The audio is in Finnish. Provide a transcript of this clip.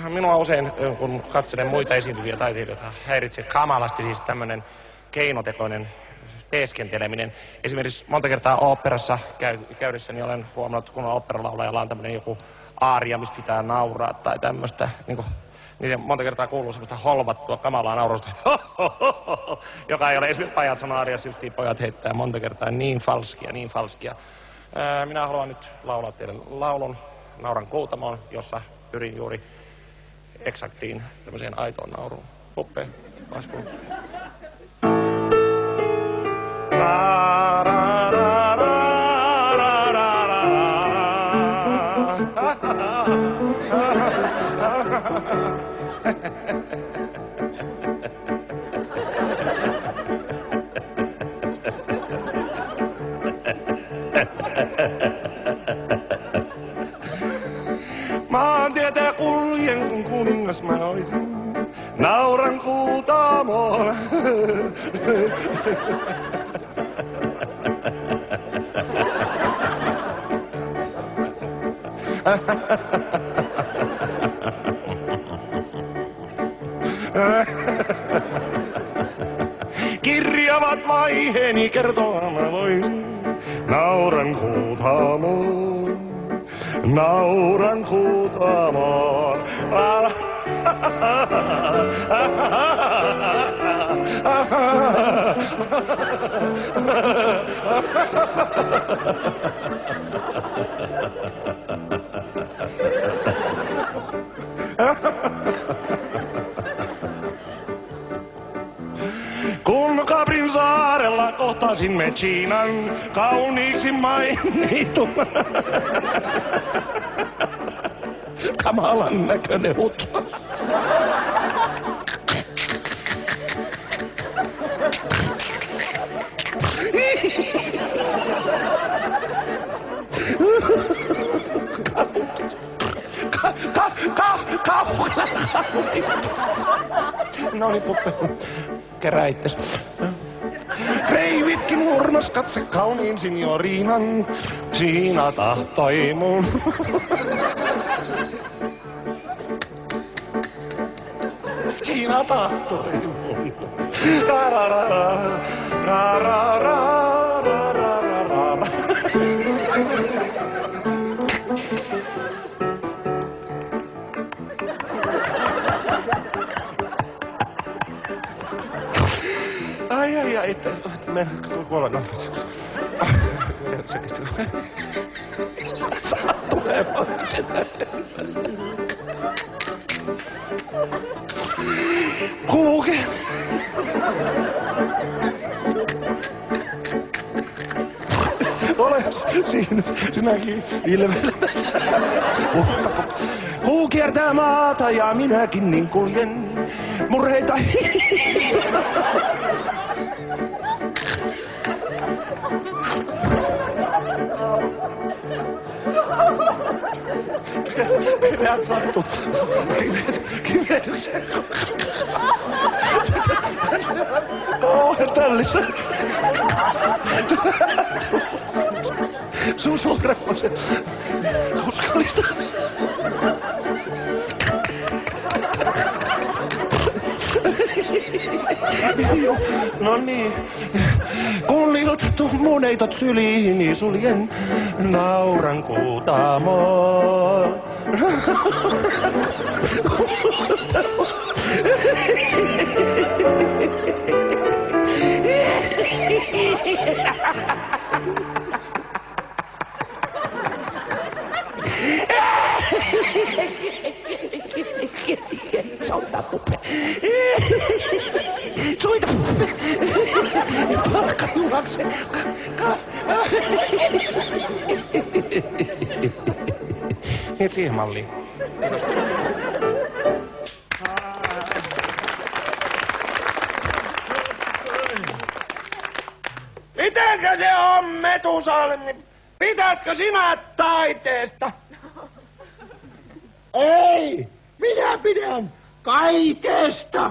minua usein, kun katselen muita esiintyviä taiteilijoita, häiritsee kamalasti siis tämmönen keinotekoinen teeskenteleminen. Esimerkiksi monta kertaa oopperassa käydessäni olen huomannut, kun oopperalaulajalla on tämmönen joku aaria, mistä pitää nauraa tai tämmöstä, niin monta kertaa kuuluu semmoista holvattua kamalaa naurusta, joka ei ole esimerkiksi Pajatson aaria, syftiin pojat heittää monta kertaa niin falskia. Minä haluan nyt laulaa teille laulun Nauran Kuutamoon, jossa pyrin juuri eksaktiin tämmöiseen aitoon nauruun. Puppe, laskuun. Maantietä kuljen, kun kuningas mä oisin. Nauran Kuutamoon. Kirjavat vaiheeni kertoa mä voisin. Nauran Kuutamoon. Nauran Kuutamoon. Kun Caprin saarella kohtasimme Chiinan kauniiksi mainitun. Kamalan näköinen huttu. No niin, Puppe, kerää itses. Kreivitkin hurnas katse kauniin signoriinan, Siina tahtoi mun. Siina tahtoi mun. Ra ra ra ra ra ra ra ra ra ra ra. Ai, että me kuollaan. Se kestää. Saa tulemaan sitä. Kuuke. Ole siinä, sinäkin ilmeisesti. Kuu kiertää maata ja minäkin niin kuljen. Murheita. Pimeät sattuu. Kivetyksen. Kauhean tällissä. Sun suuremmoisen tuskallista. No niin, kun iltattu muneitot syliini suljen, Nauran Kuutamoon. Soita, Puppe. Soita, Puppe. Palkka juokse. Niin, siihen malliin. Mitenkä se on, Metusalmi? Pidätkö sinä taiteesta? Ei, minä pidän kaikesta.